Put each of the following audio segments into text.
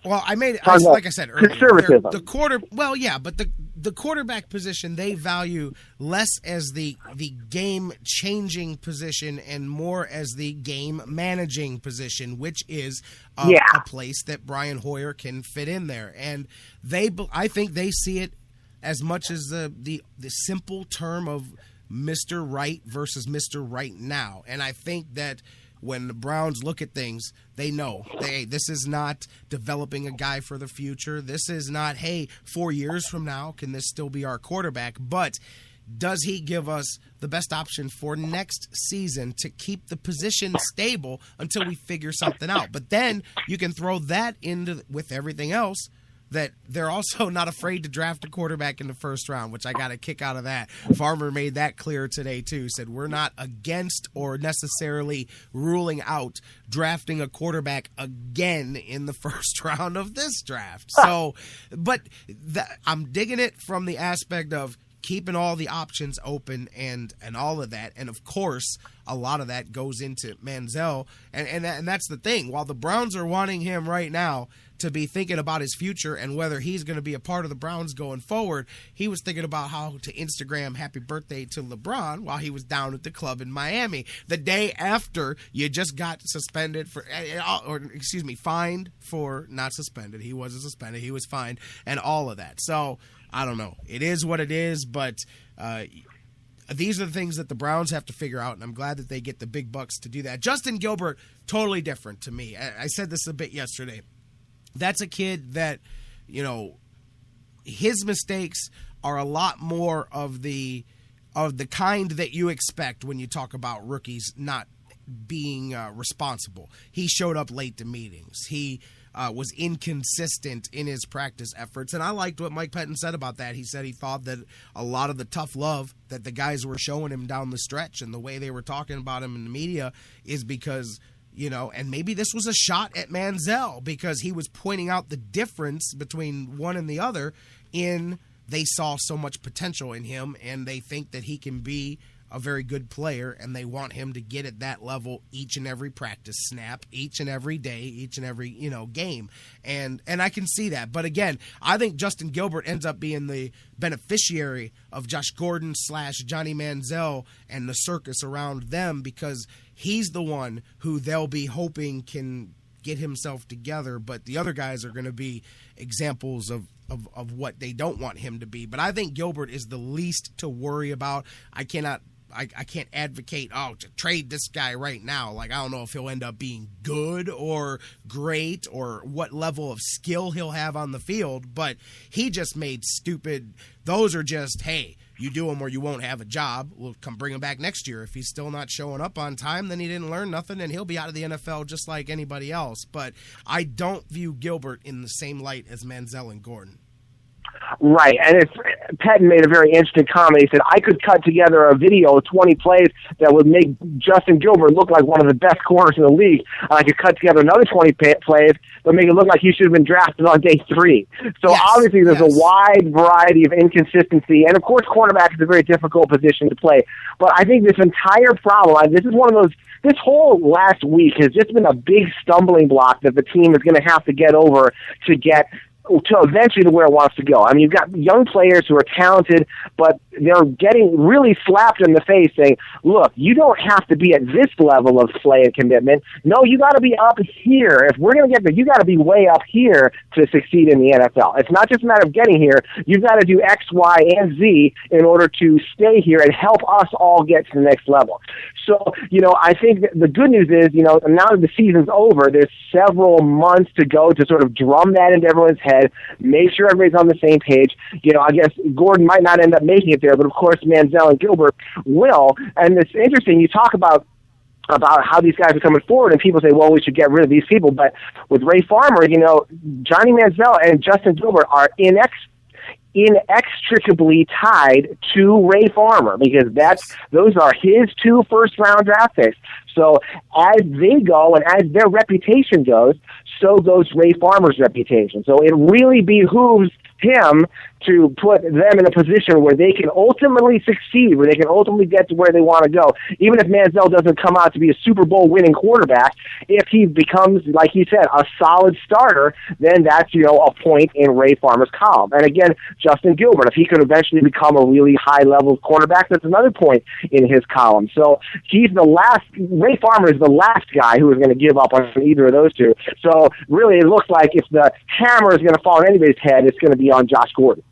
Well, like I said earlier, conservatism. But the quarterback position they value less as the game changing position and more as the game managing position, which is a place that Brian Hoyer can fit in there. And I think they see it as much as the simple term of Mr. Right versus Mr. Right now. And I think that when the Browns look at things, they know, this is not developing a guy for the future. This is not, 4 years from now, can this still be our quarterback? But does he give us the best option for next season to keep the position stable until we figure something out? But then you can throw that into with everything else, that they're also not afraid to draft a quarterback in the first round, which I got a kick out of that. Farmer made that clear today, too. Said we're not against or necessarily ruling out drafting a quarterback again in the first round of this draft. So, but I'm digging it from the aspect of keeping all the options open and all of that. And, of course, a lot of that goes into Manziel. And that's the thing. While the Browns are wanting him right now to be thinking about his future and whether he's going to be a part of the Browns going forward, he was thinking about how to Instagram happy birthday to LeBron while he was down at the club in Miami the day after you just got fined for, not suspended. He wasn't suspended. He was fined and all of that. So I don't know. It is what it is, but these are the things that the Browns have to figure out, and I'm glad that they get the big bucks to do that. Justin Gilbert, totally different to me. I said this a bit yesterday. That's a kid that, his mistakes are a lot more of the kind that you expect when you talk about rookies not being responsible. He showed up late to meetings. He was inconsistent in his practice efforts, and I liked what Mike Pettine said about that. He said he thought that a lot of the tough love that the guys were showing him down the stretch and the way they were talking about him in the media is because, and maybe this was a shot at Manziel because he was pointing out the difference between one and the other they saw so much potential in him and they think that he can be a very good player, and they want him to get at that level each and every practice snap, each and every day, each and every, game. And I can see that. But again, I think Justin Gilbert ends up being the beneficiary of Josh Gordon / Johnny Manziel and the circus around them because he's the one who they'll be hoping can get himself together, but the other guys are going to be examples of what they don't want him to be. But I think Gilbert is the least to worry about. I can't advocate, to trade this guy right now. Like, I don't know if he'll end up being good or great or what level of skill he'll have on the field, but he just made stupid. Those are just, hey, you do them or you won't have a job. We'll come bring him back next year. If he's still not showing up on time, then he didn't learn nothing and he'll be out of the NFL just like anybody else. But I don't view Gilbert in the same light as Manziel and Gordon. Right, and Pettine made a very interesting comment. He said, I could cut together a video of 20 plays that would make Justin Gilbert look like one of the best corners in the league. And I could cut together another 20 plays that make it look like he should have been drafted on day 3. So obviously there's a wide variety of inconsistency. And, of course, cornerback is a very difficult position to play. But I think this entire problem, this is one of those, this whole last week has just been a big stumbling block that the team is going to have to get over to get to eventually to where it wants to go. I mean, you've got young players who are talented, but they're getting really slapped in the face saying, look, you don't have to be at this level of play and commitment. No, you got to be up here. If we're going to get there, you got to be way up here to succeed in the NFL. It's not just a matter of getting here. You've got to do X, Y, and Z in order to stay here and help us all get to the next level. So, I think the good news is, now that the season's over, there's several months to go to sort of drum that into everyone's head, make sure everybody's on the same page. I guess Gordon might not end up making it there, but of course Manziel and Gilbert will. And it's interesting, you talk about how these guys are coming forward, and people say, well, we should get rid of these people. But with Ray Farmer, Johnny Manziel and Justin Gilbert are inextricably tied to Ray Farmer because those are his 2 first-round draft picks. So as they go and as their reputation goes, so goes Ray Farmer's reputation. So it really behooves him to put them in a position where they can ultimately succeed, where they can ultimately get to where they want to go. Even if Manziel doesn't come out to be a Super Bowl winning quarterback, if he becomes, like you said, a solid starter, then that's, a point in Ray Farmer's column. And again, Justin Gilbert, if he could eventually become a really high-level quarterback, that's another point in his column. So Ray Farmer is the last guy who is going to give up on either of those two. So really, it looks like if the hammer is going to fall on anybody's head, it's going to be on Josh Gordon.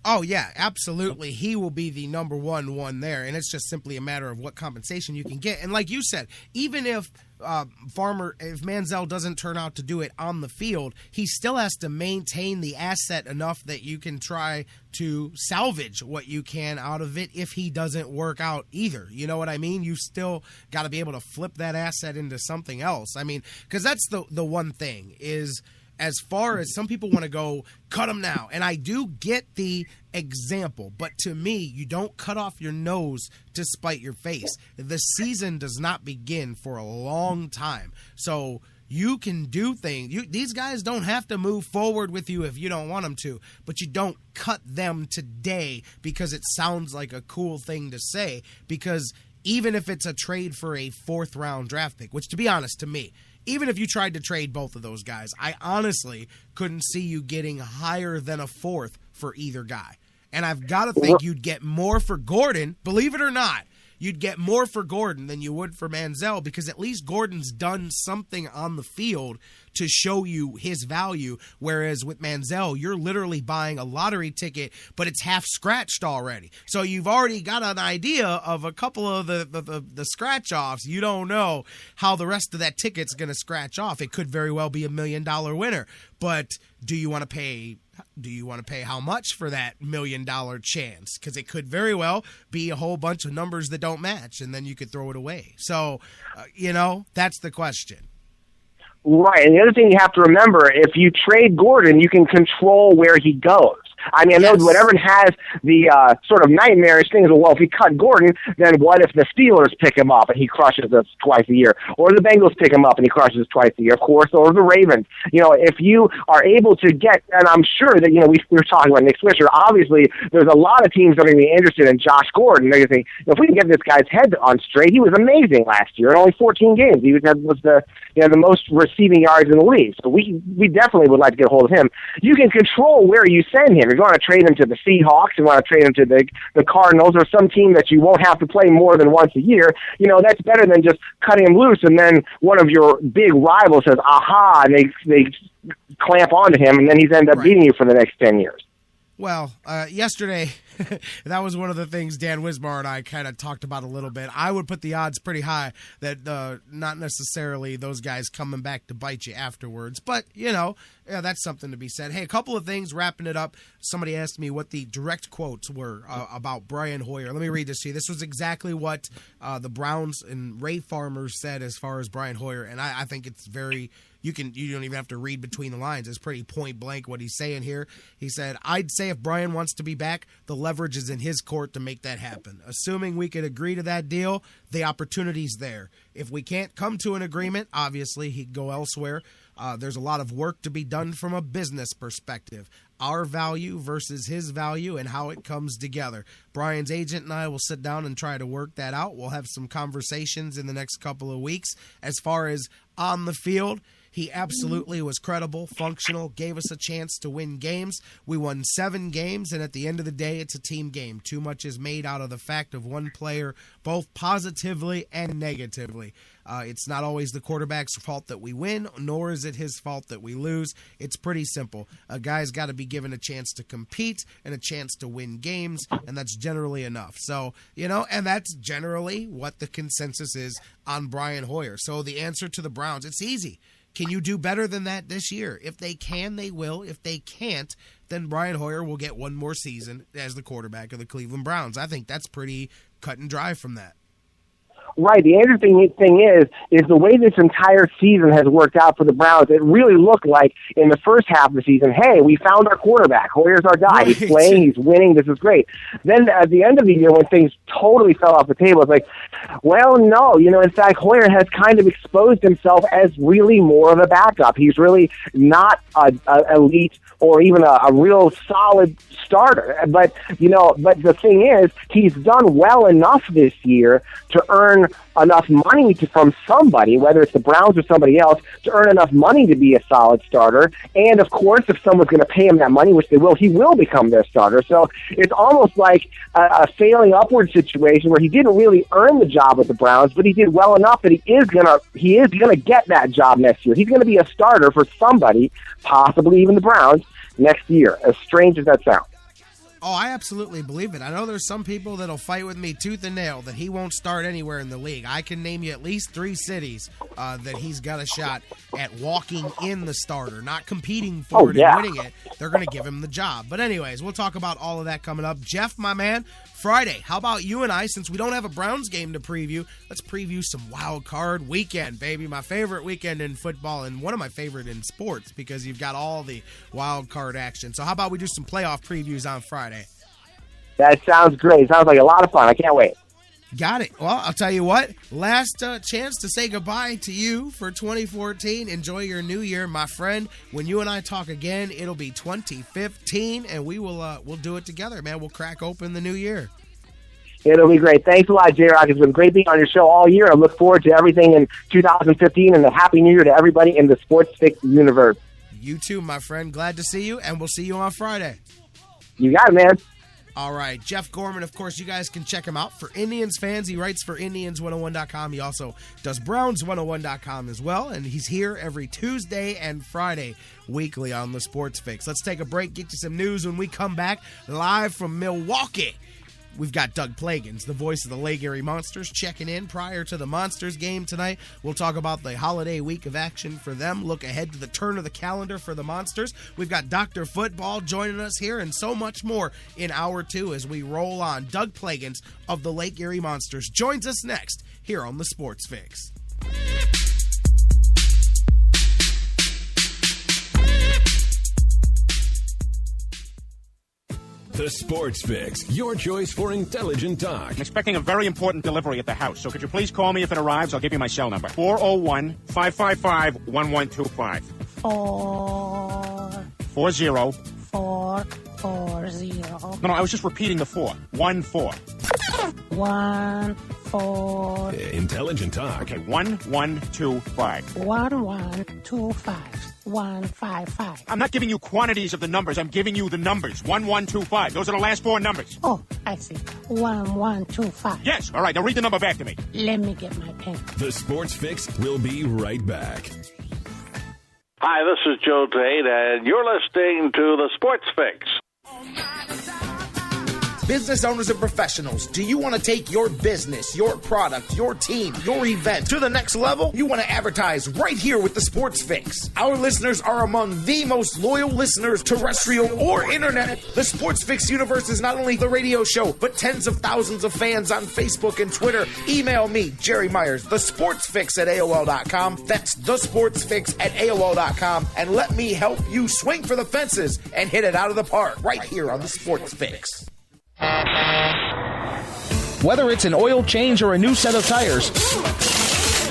Oh, yeah, absolutely. He will be the number one there, and it's just simply a matter of what compensation you can get. And like you said, even if if Manziel doesn't turn out to do it on the field, he still has to maintain the asset enough that you can try to salvage what you can out of it if he doesn't work out either. You know what I mean? You still got to be able to flip that asset into something else. I mean, because that's the one thing is, as far as some people want to go, cut him now. And I do get the example, but to me, you don't cut off your nose to spite your face. The season does not begin for a long time. So you can do things. These guys don't have to move forward with you if you don't want them to, but you don't cut them today because it sounds like a cool thing to say, because even if it's a trade for a 4th-round draft pick, which, to be honest, to me, even if you tried to trade both of those guys, I honestly couldn't see you getting higher than a 4th for either guy. And I've got to think you'd get more for Gordon, believe it or not. You'd get more for Gordon than you would for Manziel, because at least Gordon's done something on the field to show you his value, whereas with Manziel, you're literally buying a lottery ticket, but it's half scratched already. So you've already got an idea of a couple of the scratch-offs. You don't know how the rest of that ticket's going to scratch off. It could very well be $1 million winner, but do you want to pay how much for that $1 million chance? Because it could very well be a whole bunch of numbers that don't match, and then you could throw it away. So, that's the question. Right, and the other thing you have to remember, if you trade Gordon, you can control where he goes. I mean, I know whatever has the sort of nightmarish things. Well, if we cut Gordon, then what if the Steelers pick him up and he crushes us twice a year? Or the Bengals pick him up and he crushes us twice a year, of course, or the Ravens. If you are able to get, and I'm sure that, we were talking about Nick Swisher, obviously there's a lot of teams that are going to be interested in Josh Gordon. They're going to think, if we can get this guy's head on straight, he was amazing last year in only 14 games. He was the most receiving yards in the league. So we definitely would like to get a hold of him. You can control where you send him. If you want to trade him to the Seahawks, you want to trade him to the Cardinals, or some team that you won't have to play more than once a year, that's better than just cutting him loose and then one of your big rivals says, aha, and they clamp onto him, and then he's end up beating you for the next 10 years. Well, yesterday, that was one of the things Dan Wismar and I kind of talked about a little bit. I would put the odds pretty high that not necessarily those guys coming back to bite you afterwards. But, that's something to be said. Hey, a couple of things, wrapping it up. Somebody asked me what the direct quotes were about Brian Hoyer. Let me read this to you. This was exactly what the Browns and Ray Farmer said as far as Brian Hoyer, and I think it's very... You don't even have to read between the lines. It's pretty point blank what he's saying here. He said, I'd say if Brian wants to be back, the leverage is in his court to make that happen. Assuming we could agree to that deal, the opportunity's there. If we can't come to an agreement, obviously he'd go elsewhere. There's a lot of work to be done from a business perspective. Our value versus his value and how it comes together. Brian's agent and I will sit down and try to work that out. We'll have some conversations in the next couple of weeks. As far as on the field, he absolutely was credible, functional, gave us a chance to win games. We won 7 games, and at the end of the day, it's a team game. Too much is made out of the fact of one player, both positively and negatively. It's not always the quarterback's fault that we win, nor is it his fault that we lose. It's pretty simple. A guy's got to be given a chance to compete and a chance to win games, and that's generally enough. So, and that's generally what the consensus is on Brian Hoyer. So the answer to the Browns, it's easy. Can you do better than that this year? If they can, they will. If they can't, then Brian Hoyer will get one more season as the quarterback of the Cleveland Browns. I think that's pretty cut and dry from that. Right. The interesting thing is the way this entire season has worked out for the Browns. It really looked like in the first half of the season, hey, we found our quarterback. Hoyer's our guy. Right. He's playing. He's winning. This is great. Then at the end of the year, when things totally fell off the table, it's like, well, no. In fact, Hoyer has kind of exposed himself as really more of a backup. He's really not a elite or even a real solid starter. But the thing is, he's done well enough this year to earn enough money from somebody, whether it's the Browns or somebody else, to earn enough money to be a solid starter. And, of course, if someone's going to pay him that money, which they will, he will become their starter. So it's almost like a failing upward situation where he didn't really earn the job with the Browns, but he did well enough that he is gonna get that job next year. He's going to be a starter for somebody, possibly even the Browns, next year, as strange as that sounds. Oh, I absolutely believe it. I know there's some people that'll fight with me tooth and nail that he won't start anywhere in the league. I can name you at least 3 cities that he's got a shot at walking in the starter, not competing for it and winning it. They're going to give him the job. But anyways, we'll talk about all of that coming up. Jeff, my man, Friday, how about you and I, since we don't have a Browns game to preview, let's preview some wild card weekend, baby. My favorite weekend in football and one of my favorite in sports because you've got all the wild card action. So how about we do some playoff previews on Friday? That sounds great. Sounds like a lot of fun. I can't wait. Got it. Well, I'll tell you what. Last chance to say goodbye to you for 2014. Enjoy your new year, my friend. When you and I talk again, it'll be 2015, and we'll do it together, man. We'll crack open the new year. It'll be great. Thanks a lot, J-Rock. It's been great being on your show all year. I look forward to everything in 2015, and a Happy New Year to everybody in the Sports Fix universe. You too, my friend. Glad to see you, and we'll see you on Friday. You got it, man. All right, Jeff Gorman, of course, you guys can check him out. For Indians fans, he writes for Indians101.com. He also does Browns101.com as well, and he's here every Tuesday and Friday weekly on the Sports Fix. Let's take a break, get you some news. When we come back, live from Milwaukee, we've got Doug Plagens, the voice of the Lake Erie Monsters, checking in prior to the Monsters game tonight. We'll talk about the holiday week of action for them, look ahead to the turn of the calendar for the Monsters. We've got Dr. Football joining us here and so much more in Hour 2 as we roll on. Doug Plagens of the Lake Erie Monsters joins us next here on the Sports Fix. The Sports Fix, your choice for intelligent talk. I'm expecting a very important delivery at the house, so could you please call me if it arrives? I'll give you my cell number. 401-555-1125. 440. No, I was just repeating the 4. 1-4. 1-4. Intelligent talk. Okay, 1125. 1125. 155. I'm not giving you quantities of the numbers. I'm giving you the numbers. 1125. Those are the last 4 numbers. Oh, I see. 1125. Yes. All right. Now read the number back to me. Let me get my pen. The Sports Fix will be right back. Hi, this is Joe Tate, and you're listening to the Sports Fix. Business owners and professionals, do you want to take your business, your product, your team, your event to the next level? You want to advertise right here with the Sports Fix. Our listeners are among the most loyal listeners, terrestrial or internet. The Sports Fix universe is not only the radio show, but tens of thousands of fans on Facebook and Twitter. Email me, Jerry Myers, thesportsfix@AOL.com. That's thesportsfix@AOL.com. And let me help you swing for the fences and hit it out of the park right here on the Sports Fix. Whether it's an oil change or a new set of tires,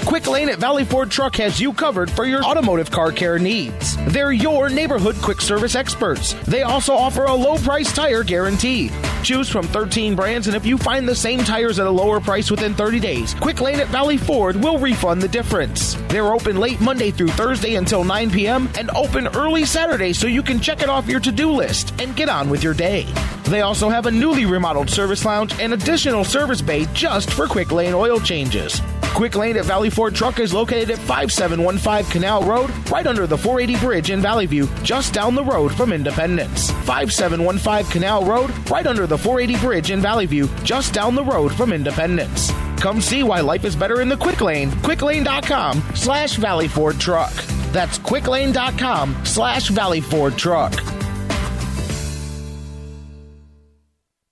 Quick Lane at Valley Ford Truck has you covered for your automotive car care needs. They're your neighborhood quick service experts. They also offer a low price tire guarantee. Choose from 13 brands, and if you find the same tires at a lower price within 30 days, Quick Lane at Valley Ford will refund the difference. They're open late Monday through Thursday until 9 p.m. and open early Saturday so you can check it off your to-do list and get on with your day. They also have a newly remodeled service lounge and additional service bay just for Quick Lane oil changes. Quick Lane at Valley Ford Truck is located at 5715 Canal Road, right under the 480 Bridge in Valley View, just down the road from Independence. 5715 Canal Road, right under the 480 Bridge in Valley View, just down the road from Independence. Come see why life is better in the Quick Lane. QuickLane.com/Valley Ford Truck. That's QuickLane.com/Valley Ford Truck.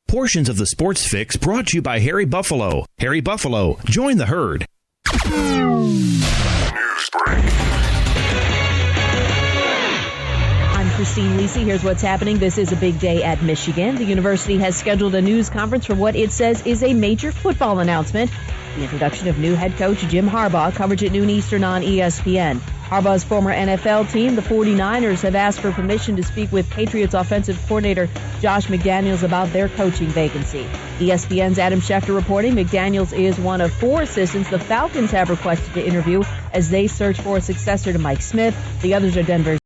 Portions of the Sports Fix brought to you by Harry Buffalo. Harry Buffalo, join the herd. I'm Christine Lisi. Here's what's happening. This is a big day at Michigan. The university has scheduled a news conference for what it says is a major football announcement. The introduction of new head coach Jim Harbaugh, coverage at noon Eastern on ESPN. Harbaugh's former NFL team, the 49ers, have asked for permission to speak with Patriots offensive coordinator Josh McDaniels about their coaching vacancy. ESPN's Adam Schefter reporting McDaniels is one of 4 assistants the Falcons have requested to interview as they search for a successor to Mike Smith. The others are Denver's